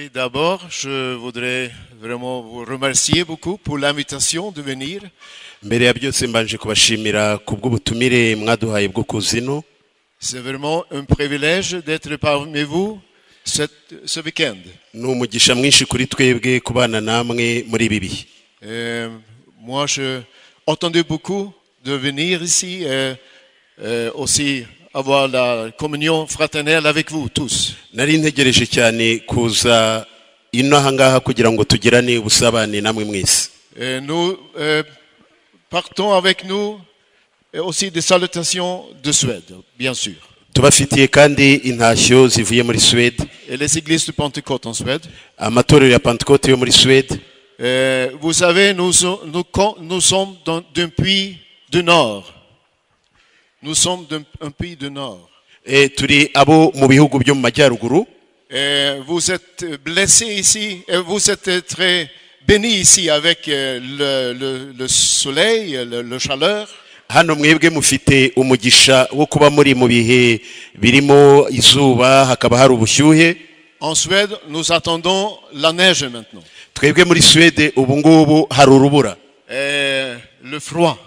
Oui, d'abord, je voudrais vraiment vous remercier beaucoup pour l'invitation de venir. mbere ya byose mbanje kubashimira kubw'ubutumire mwaduhaye bwo kuzino. C'est vraiment un privilège d'être parmi vous ce week-end. N'umugisha mwinshi kuri twebwe kubana namwe muri ibi bihe. Moi, je attendais beaucoup de venir ici et aussi avoir la communion fraternelle avec vous tous. Nari ntegereje cyane kuza ino ahangaha kugira ngo tugirane ubusabane namwe mwese. Nous partons avec nous et aussi des salutations de Suède, bien sûr. Tubafitiye kandi intashyo zivuye muri Suède. Et les églises de Pentecôte en Suède. Amatorero ya Pentecôte yo muri Suède. Vous savez, nous sommes d'un pays du Nord. Nous sommes d'un pays du Nord. Turi abo mu bihugu byo mu majyaruguru. Vous êtes blessés ici et vous êtes très bénis ici avec le soleil, le chaleur. Hano mwebwe mufite umugisha wo kuba muri mu bihe birimo izuba hakaba hari ubushyuhe. En Suède, nous attendons la neige maintenant. Twebwe muri Suède ubu ngubu hari urubura. Le froid.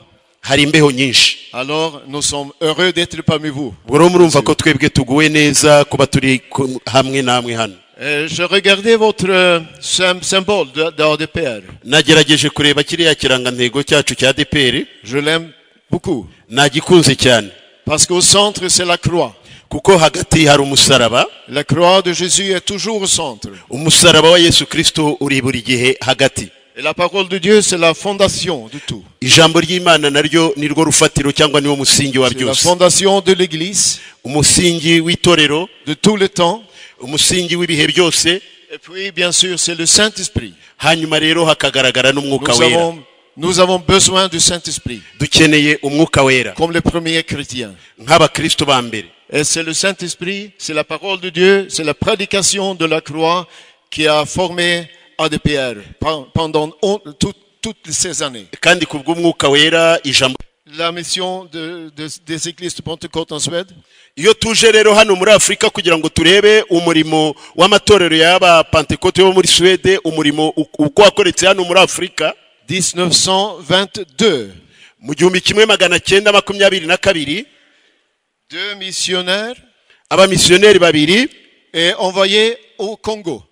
Hari imbeho nyinshi. Alors nous sommes heureux d'être parmi vous. Bwo murumva ko twebwe tuguwe neza kuba turi hamwe namwe hano. Je regardais votre symbole d'ADPR. Nagerageje kureba kiriya kirangantego cyacu cya ADPR. Je l'aime beaucoup. Nagikunze cyane. Parce qu'au centre c'est la croix. Kuko hagati hari umusaraba. La croix de Jésus est toujours au centre. Umusaraba wa Yesu Kristo uri buri gihe hagati. Et la parole de Dieu c'est la fondation de tout. Ijambo ry'Imana naryo nirwo rufatiro cyangwa niwo musingi wa byose. La fondation de l'église. Umusingi w'itorero. De tout le temps. Umusingi w'ibihe byose. Et puis bien sûr c'est le Saint-Esprit. Hanyuma rero hakagaragara n'umwuka wera. Nous avons besoin du Saint-Esprit. Dukeneye umwuka wera. Comme les premiers chrétiens. Nk'abakristo ba mbere. Et c'est le Saint-Esprit, c'est la parole de Dieu, c'est la prédication de la croix qui a formé ADPR pendant toutes ces années. Kandi kubw'umwuka wera ijambo. La mission des églises de Pentecôte en Suède. Iyo tuje rero hano muri Afrika kugira ngo turebe umurimo w'amatorero y'aba Pentecôte yo muri Suède, umurimo uko wakoretse hano muri Afrika. 1922. Mu 1922. Deux missionnaires. Abamissionnaires babiri. Et envoyés au Congo.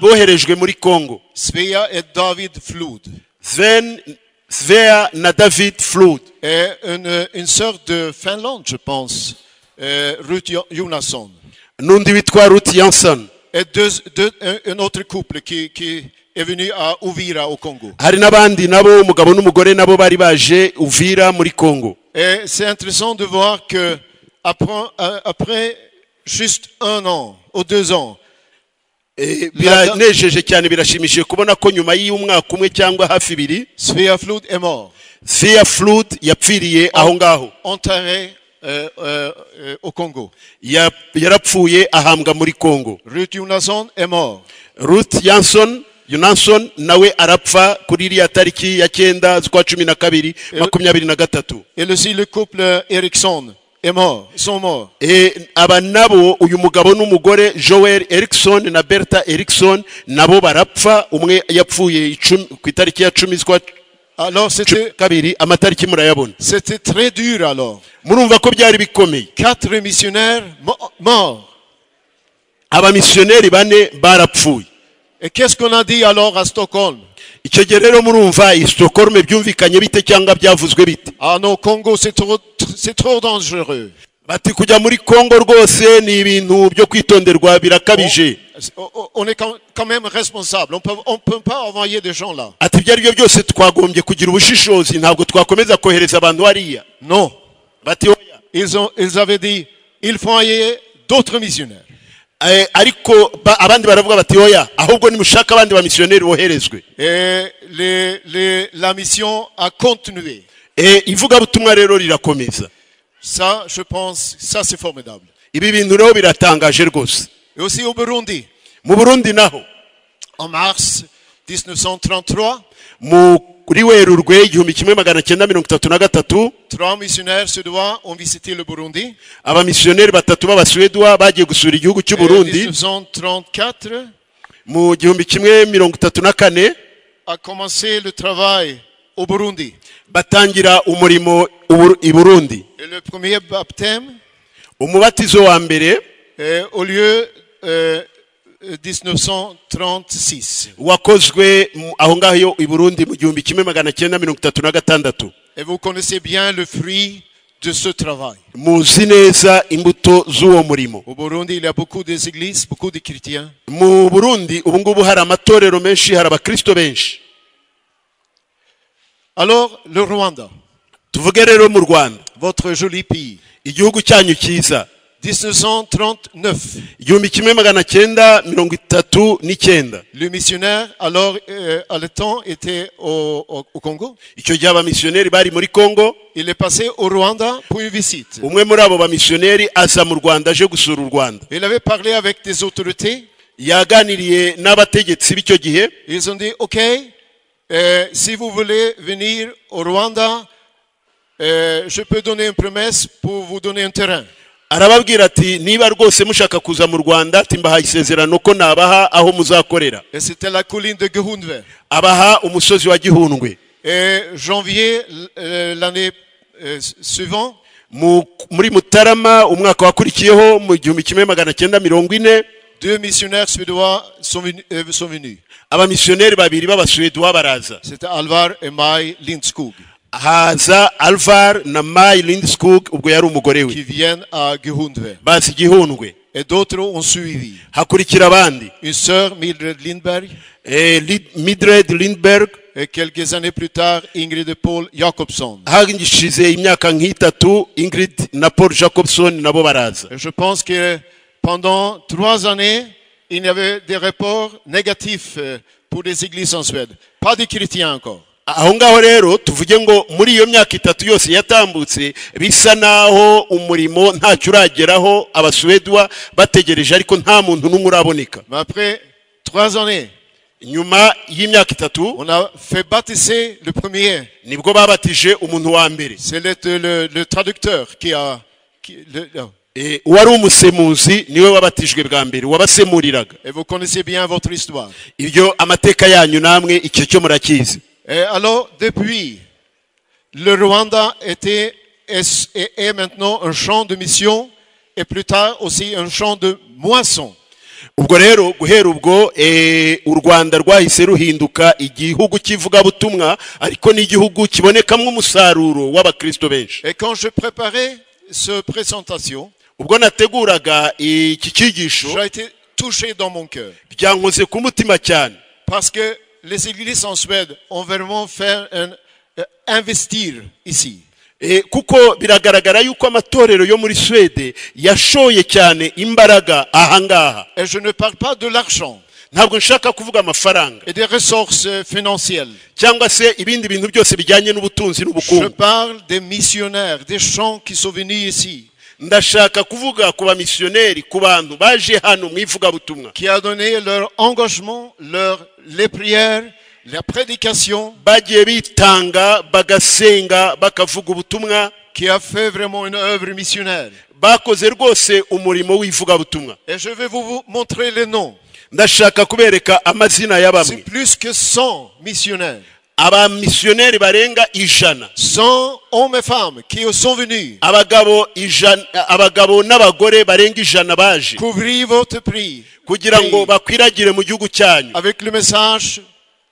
Boherejwe muri Congo. Svea et David Flood. Svea na David Flood. Et une sœur de Finlande, je pense. Ruth Jonasson. N'undi witwa Ruth Jansson. Et un autre couple qui est venu à Uvira au Congo. Hari n'abandi nabo umugabo n'umugore nabo bari baje Uvira muri Congo. Et c'est intéressant de voir que après juste 1 an ou 2 ans. Biranejeje cyane birashimishije kubona ko nyuma y'umwaka umwe cyangwa hafi ibiri. Svea Flood est mort. Svea Flood yapfiriye aho ngaho. Enterré au Congo. Yarapfuye ahambwa muri Congo. Ruth Jonasson est mort. Ruth Jansson nawe arapfa kuri iriya tariki ya 9 z'ukwa 12 2023. Et aussi le couple Erickson est mort. Ils sont morts. Aba nabo uyu mugabo n'umugore Joel Erickson na Bertha Erickson nabo barapfa, umwe yapfuye ku itariki ya 10 z'ukwa. Alors c'était amatariki murayabona. C'était très dur alors. Murumva ko byari bikomeye. 4 missionnaires morts. Abamissionnaires bane barapfuye. Et qu'est-ce qu'on a dit alors à Stockholm? Icyo gihe rero murumva i Stockholm byumvikanye bite cyangwa byavuzwe bite? Ah non, Congo c'est trop dangereux. Bati kujya muri Congo rwose ni ibintu byo kwitonderwa birakabije. On est quand même responsable. On peut pas envoyer des gens là. Ati byari byo byose twagombye kugira ubushishozi, ntabwo twakomeza kohereza abantu hariya. Non. Bati oya. Ils avaient dit il faut envoyer d'autres missionnaires. Ariko abandi baravuga bati oya, ahubwo nimushaka abandi ba missionnaires boherezwe. Et la mission a continué. Ivuga butumwa rero rirakomeza. Ça, je pense, ça c'est formidable. Ibi bintu rero biratangaje rwose. Et aussi au Burundi. Mu Burundi naho. En mars 1933. Muri Werurwe 1933. 3 missionnaires suédois ont visité le Burundi. Abamissionnaires batatu b'abaswedwa bagiye gusura igihugu cy'u Burundi. 1934. mu 1934 a commencé le travail au Burundi. batangira umurimo i Burundi. Et le premier baptême, Umubatizo wa mbere au lieu 1936. wakozwe aho ngaho i Burundi mu 1936. Et vous connaissez bien le fruit de ce travail. muzi neza imbuto z'uwo murimo. Au Burundi, il y a beaucoup d'églises, beaucoup de chrétiens. Mu Burundi ubu ngubu hari amatorero menshi, hari abakristo benshi. Alors, le Rwanda, Tuvuge rero mu Rwanda, votre joli pays. igihugu cyanyu cyiza. 1939, 1939 le missionnaire, alors à le temps, était au Congo. icyo gihe abamisiyoneri bari muri Kongo. Il est passé au Rwanda pour une visite. umwe muri abo bamisiyoneri aza mu Rwanda aje gusura u Rwanda. Il avait parlé avec des autorités. yaganiriye n'abategetsi b'icyo gihe. Ils ont dit, OK, si vous voulez venir au Rwanda, je peux donner une promesse pour vous donner un terrain. arababwira ati niba rwose mushaka kuza mu Rwanda timbaha isezerano ko nabaha aho muzakorera. Et c'était la colline de Gihundwe. abaha umusozi wa Gihundwe. Et janvier l'année suivante, muri Mutarama umwaka wakurikiyeho mu 1940 deux missionnaires suédois sont venus. abamisiyoneri babiri b'abasuwedwa baraza. C'était Alvar et Maj Lindskog haza Alvar na Maj Lindskog, ubwo yari umugore qui we. viennent à Gihundwe. bazi Gihundwe. Et d'autres ont suivi. hakurikira abandi. Une sœur, Mildred Lindberg, Mildred Lindberg. et quelques années plus tard, Ingrid et Paul Jacobson. hagishize imyaka nk'itatu Ingrid na Paul Jacobson nabo baraza. Et je pense que pendant 3 années, il y avait des rapports négatifs pour les églises en Suède. Pas de chrétiens encore. aho ngaho rero tuvuge ngo muri iyo myaka itatu yose yatambutse bisa naho umurimo ntacyo urageraho, abasuwedwa bategereje ariko nta muntu n'umwe uraboneka. Mais après 3 années, nyuma y'imyaka itatu on a fait baptiser le premier. nibwo babatije umuntu wa mbere. C'est le traducteur qui a... uwari umusemuzi niwe wabatijwe bwa mbere, wabasemuriraga. Et vous connaissez bien votre histoire. ibyo amateka yanyu namwe icyo cyo murakizi. Et alors, depuis, le Rwanda est maintenant un champ de mission et plus tard aussi un champ de moisson. ubwo rero guhera ubwo u Rwanda rwahise ruhinduka igihugu kivugabutumwa ariko n'igihugu kibonekamo umusaruro w'abakristo benshi. Et quand je préparais cette présentation, ubwo nateguraga iki cyigisho j'ai été touché dans mon cœur. byankoze ku mutima cyane. Parce que les églises en Suède ont vraiment fait investir ici. kuko biragaragara yuko amatorero yo muri Swede yashoye cyane imbaraga ahangaha. Et je ne parle pas de l'argent ntabwo nshaka kuvuga amafaranga et des ressources financières. cyangwa se ibindi bintu byose bijyanye n'ubutunzi Je n'ubukungu. parle des missionnaires, des gens qui sont venus ici, ndashaka kuvuga ku bamisiyoneri, ku bantu baje hano mu ivugabutumwa, qui a donné leur engagement, les prières, la prédication, bagiye bitanga bagasenga bakavuga ubutumwa, qui a fait vraiment une œuvre missionnaire. bakoze rwose umurimo w'ivugabutumwa. Et je vais vous montrer les noms. ndashaka kubereka amazina C'est y'abamwe. plus que 100 missionnaires. abamisiyoneri barenga 100, 100 hommes et femmes qui sont venus abagabo n'abagore barenga 100 baje couvrir votre prix kugira ngo bakwiragire mu gihugu cyanyu avec le message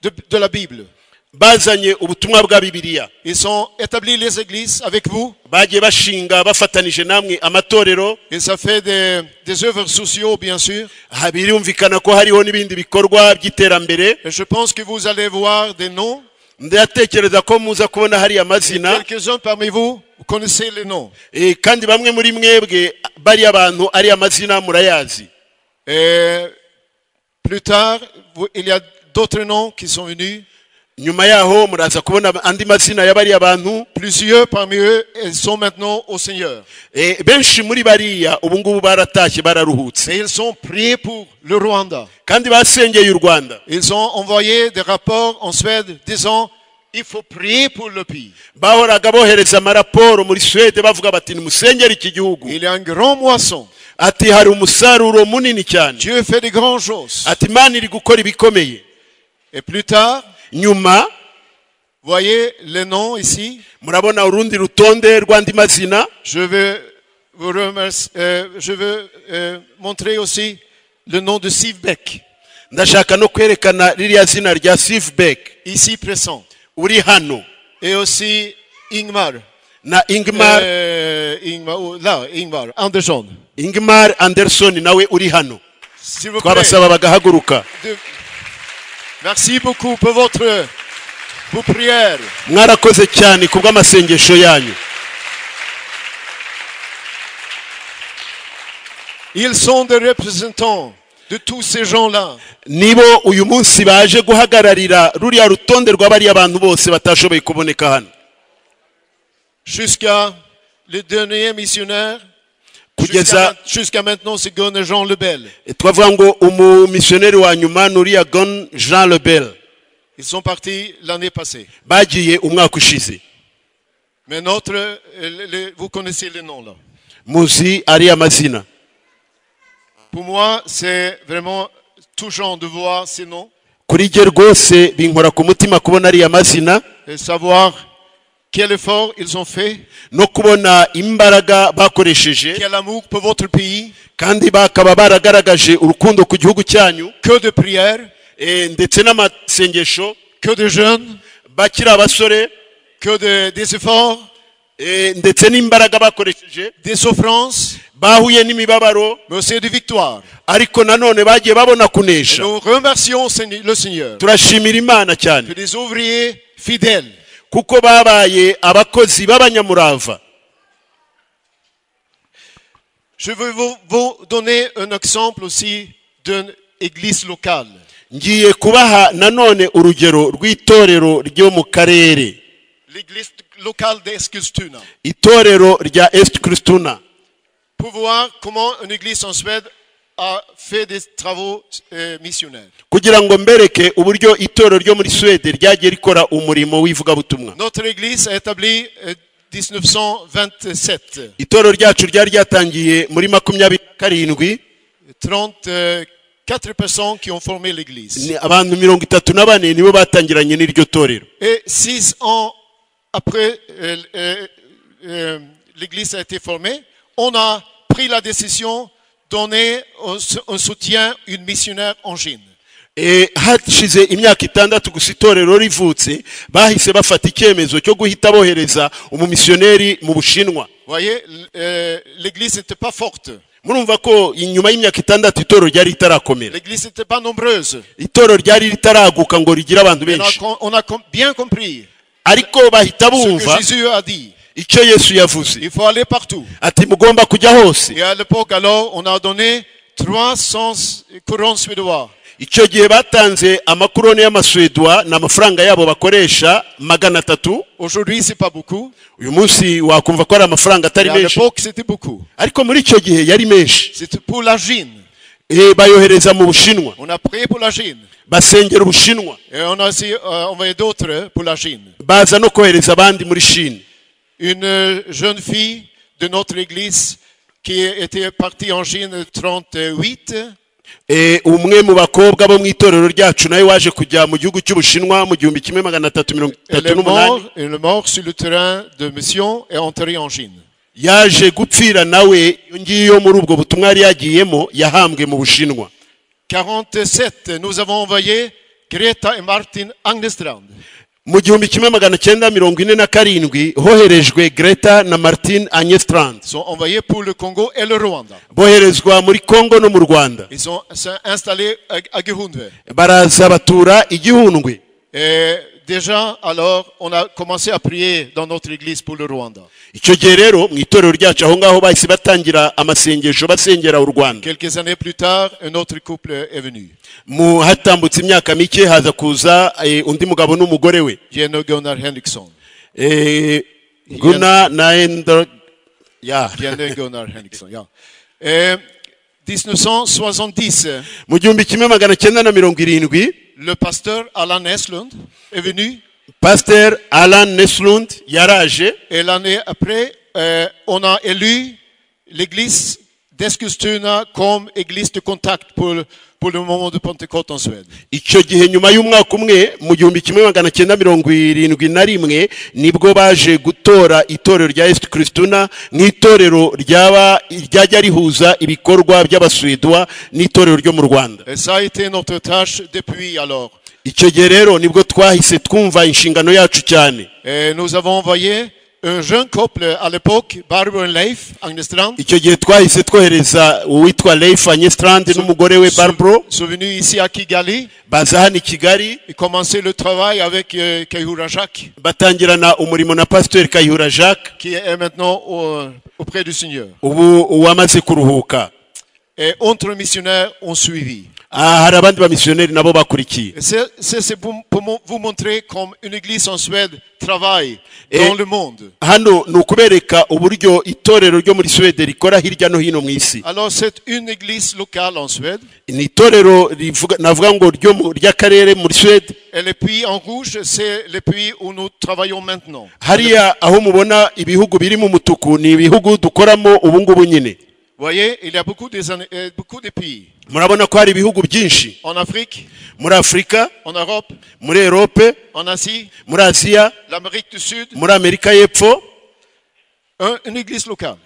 de la Bible. bazanye ubutumwa bwa Bibiliya. Ils ont établi les églises avec vous. bagiye bashinga bafatanije namwe amatorero. Ils ont fait des œuvres sociaux, bien sûr. birumvikana ko hariho n'ibindi bikorwa by'iterambere. Et je pense que vous allez voir des noms. ndatekereza ko muza kubona hari amazina. Quelques-uns parmi vous connaissez les noms. kandi bamwe muri mwebwe bari abantu ari amazina murayazi. Et plus tard, il y a d'autres noms qui sont venus. nyuma yaho muraza kubona andi mazina y'abari abantu. Plusieurs parmi eux, ils sont maintenant au Seigneur. benshi muri bariya ubu ngubu baratashye bararuhutse. Et ils ont prié pour le Rwanda. kandi basengeye u Rwanda. Ils ont envoyé des rapports en Suède disant il faut prier pour le pays. bahoraga bohereza amaraporo muri Suède bavuga bati nimusengere iki gihugu. Il y a un grand moisson. Ati hari umusaruro munini cyane. Dieu fait de grandes choses. Ati Imana iri gukora ibikomeye. Et plus tard, Nyuma voyez les noms ici. murabona urundi rutonde rw'andi mazina. Je veux vous remercier, montrer aussi le nom de Steve Beck, Ndashaka no kwerekana ririya zina rya Steve Beck ici présent. uri hano Et aussi Ingmar. na Ingmar Ingmar Andersson. Ingmar Anderson nawe uri hano. S'il vous plaît. Twabasaba bagahaguruka. Merci beaucoup pour vos prières. Mwarakoze cyane kubw'amasengesho yanyu. Ils sont des représentants de tous ces gens-là. Nibo uyu munsi baje guhagararira ruriya rutonde rw'abari abantu bose batashoboye kuboneka hano. Jusqu'à le dernier missionnaire. Jusqu'à maintenant, c'est Gunnar Jean Lebel. Twavuga ngo umumissionnaire wa nyuma nuriya Gon Jean Lebel. Ils sont partis l'année passée. Bagiye umwaka ushize. Mais vous connaissez les noms là. Muzi ari amazina. Pour moi, c'est vraiment touchant de voir ces noms. Kuri jye rwose binkora ku mutima kubona ari amazina. Et savoir quel effort ils ont fait. No kubona imbaraga bakoresheje. Quel amour pour votre pays. Kandi bakaba baragaragaje urukundo ku gihugu cyanyu. Que de prières. Ndetse n'amasengesho. Que de jeûnes. Bakira abasore. Que des efforts. Ndetse n'imbaraga bakoresheje. Des souffrances. Bahuye n'imibabaro. Mais aussi de victoires. Ariko nanone bagiye babona kunesha. Nous remercions le Seigneur. Turashimira Imana cyane. Que des ouvriers fidèles. Kuko babaye abakozi b'abanyamurava. Je veux vous donner un exemple aussi d'une église locale. Ngiye kubaha nanone urugero rw'itorero ryo mu karere. L'église locale d'Eskilstuna. Itorero rya Eskilstuna. Pour voir comment une église en Suède a fait des travaux missionnaires. Kugira ngo mbereke uburyo itorero ryo muri Suède ryagiye rikora umurimo w'ivugabutumwa. Notre église a établi 1927. Itorero ryacu ryari ryatangiye muri 27. 34 personnes qui ont formé l'église. Ni abantu 34 nibo batangiranye n'iryo torero. Et 6 ans après l'église a été formée, on a pris la décision donner un soutien une missionnaire en Chine. Hashize imyaka 6 gusa itorero rivutse bahise bafata icyemezo cyo guhita bohereza umumissionnaire mu Bushinwa. Voyez, l'église n'était pas forte. Murumva ko inyuma y'imyaka 6 itorero ryari ritarakomera. L'église n'était pas nombreuse. Itorero ryari ritaraguka ngo rigira abantu benshi. On a bien compris. Ariko bahita Ce bumva que Jésus a dit. icyo Yesu yavuze. Il faut aller partout. Ati mugomba kujya hose. Et à l'époque alors, on a donné 300 couronnes suédois. Icyo gihe batanze amakurone y'amaswedwa n'amafaranga yabo bakoresha 300. Aujourd'hui, c'est pas beaucoup. Uyu munsi wakumva ko ari amafaranga atari À menshi. l'époque, c'était beaucoup. Ariko muri icyo gihe yari menshi. C'était pour la Chine. Bayohereza mu Bushinwa. On a prié pour la Chine. Basengera Ubushinwa. Et on a aussi envoyé d'autres pour la Chine. Baza no kohereza abandi muri Chine. Une jeune fille de notre église qui était partie en Chine 38. Umwe mu bakobwa bo mu itorero ryacu nawe waje kujya mu gihugu cy'Ubushinwa mu 1338. Elle est morte sur le terrain de mission et enterrée en Chine. Yaje gupfira nawe ngiyo muri ubwo butumwa yari yagiyemo yahambwe mu Bushinwa. 47, nous avons envoyé Greta et Martin Angnestrand. Mu 1947 hoherejwe Greta na Martin Angnestrand. Ils sont envoyés pour le Congo et le Rwanda. Boherezwa muri Congo no mu Rwanda. Ils sont installés à Gihundwe. Baraza batura igihundwe. Et déjà, alors, on a commencé à prier dans notre église pour le Rwanda. Icyo gihe rero mu itorero ryacu aho ngaho bahise batangira amasengesho basengera u Rwanda. Quelques années plus tard, un autre couple est venu. Mu hatambutse imyaka mike haza kuza undi mugabo n'umugore we. Jenno Gunnar Henriksson. Gunnar Naendra ya. Jenno Gunnar Henriksson, ja. 1970. Mu 1970 Le pasteur Allan Eslund est venu. Pasteur Alan Neslund yaraje. Et l'année après, on a élu l'église d'Eskilstuna comme église de contact pour le moment de Pentecôte en Suède. Icyo gihe nyuma y'umwaka umwe mu 1971 nibwo baje gutora itorero rya Eskilstuna nk'itorero ryajya rihuza ibikorwa by'abaswedwa n'itorero ryo mu Rwanda. Et ça a été notre tâche depuis alors. Icyo gihe rero nibwo twahise twumva inshingano yacu cyane. Et nous avons envoyé un jeune couple à l'époque, Barbara et Leif Agnestrand. Icyo gihe twahise twohereza uwitwa Leif Agnestrand n'umugore we Barbara. Sont venus ici à Kigali. Baza hano i Kigali. Ils commençaient le travail avec Kayihura Jacques. Batangirana umurimo na Pasteur Kayihura Jacques. Qui est maintenant auprès du Seigneur. Ubu wamaze kuruhuka. Et autres missionnaires ont suivi. Hari abandi ba missionnaires nabo bakurikiye. C'est pour vous montrer comme une église en Suède travaille dans le monde. Hano nukubereka uburyo itorero ryo muri Suède rikora hirya no hino mu isi. Alors c'est une église locale en Suède. Ni itorero navuga ngo ry'akarere muri Suède. Et les pays en rouge, c'est les pays où nous travaillons maintenant. Hariya aho mubona ibihugu biri mu mutuku ni ibihugu dukoramo ubu ngubu nyine. Voyez, il y a beaucoup de pays. Murabona ko hari ibihugu byinshi. En Afrique, muri Afrika, en Europe, muri Europe, en Asie, muri Asia, l'Amérique du Sud, muri Amerika y'Epfo. Une église locale.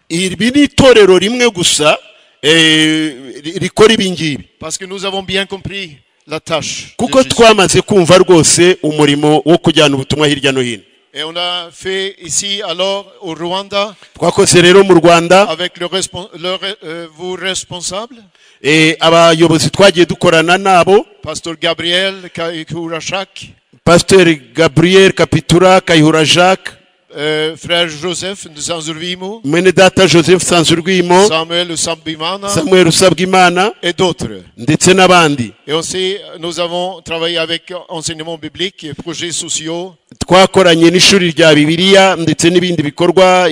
Ibi ni itorero rimwe gusa rikora ibingibi. Parce que nous avons bien compris la tâche. Kuko twamaze kumva rwose umurimo wo kujyana ubutumwa hirya no hino. Et on a fait ici alors au Rwanda avec vos responsables. Abayobozi twagiye dukorana nabo. Pasteur Gabriel Kayihura Jacques. Pasteur Gabriel Kapitura Kayihura Jacques. Frère Joseph de Sanzurwimo. Mwene data Joseph Sanzurwimo. Samuel Usabwimana. Et d'autres. Ndetse n'abandi. Et aussi nous avons travaillé avec enseignement biblique et projets sociaux. Twakoranye n'ishuri rya Bibiliya ndetse n'ibindi bikorwa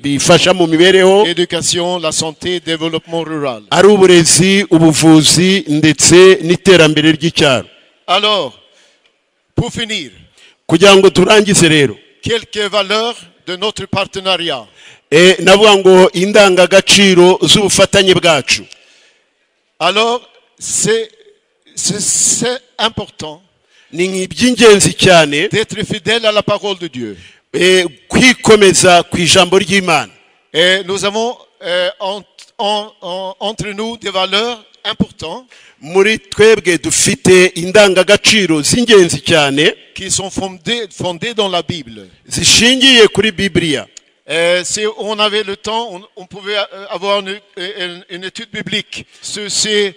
bifasha mu mibereho. Éducation, la santé, développement rural. Ari uburezi, ubuvuzi ndetse n'iterambere ry'icyaro. Alors, pour finir, kugira ngo turangize rero, quelques valeurs de notre partenariat. Navuga ngo indangagaciro z'ubufatanye bwacu. Alors, c'est important d'être fidèle à la parole de Dieu. Kwikomeza ku ijambo ry'Imana. Et nous avons entre nous des valeurs importantes. Muri twebwe dufite indangagaciro z'ingenzi cyane qui sont fondées dans la Bible. Zishingiye kuri Bibiliya. Si on avait le temps, on pouvait avoir une étude biblique sur ces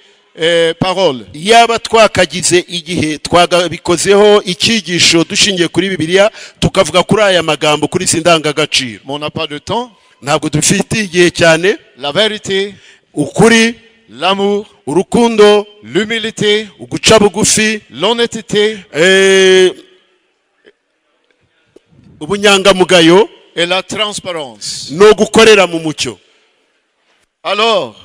paroles. Yaba twakagize igihe twagabikozeho icyigisho dushingiye kuri Bibiliya tukavuga kuri aya magambo kuri sindangagaciro. Mais on n'a pas de temps. Ntabwo dufite igihe cyane. La vérité, ukuri, l'amour, urukundo, l'humilité, uguca bugufi, l'honnêteté, ubunyangamugayo et la transparence. No gukorera mu mucyo. Alors,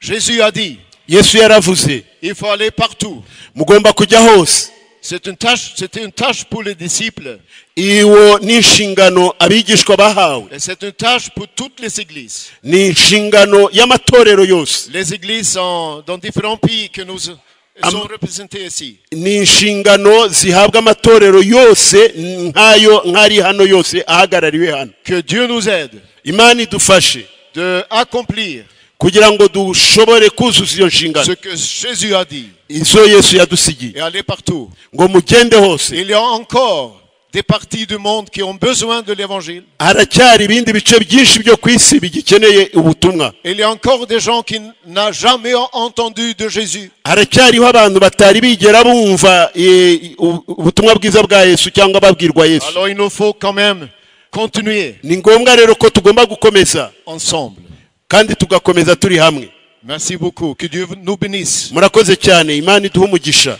Jésus a dit, Yesu yaravuze, il faut aller partout. Mugomba kujya hose. C'était une tâche pour les disciples. Iwo n'inshingano abigishwa bahawe. Et c'est une tâche pour toutes les églises. Ni inshingano y'amatorero yose. Les églises dans différents pays que nous sont représentés ici. Ni inshingano zihabwa amatorero yose nk'ari hano yose ahagarariwe hano. Que Dieu nous aide. Imana idufashe de accomplir kugira ngo dushobore kuzuza iyo nshingano. Ce que Jésus a dit. Izo Yesu yadusigiye. Et aller partout. Ngo mugende hose. Il y a encore des parties du monde qui ont besoin de l'évangile. Haracyari ibindi bice byinshi byo kwisi bigikeneye ubutumwa. Il y a encore des gens qui n'ont jamais entendu de Jésus. Haracyariho abantu batari bigera bumva ubutumwa bwiza bwa Yesu cyangwa babwirwa Yesu. Alors il nous faut quand même continuer. Ni ngombwa rero ko tugomba gukomeza ensemble. Kandi tugakomeza turi hamwe. Merci beaucoup. Que Dieu nous bénisse. Murakoze cyane. Imana iduhe umugisha.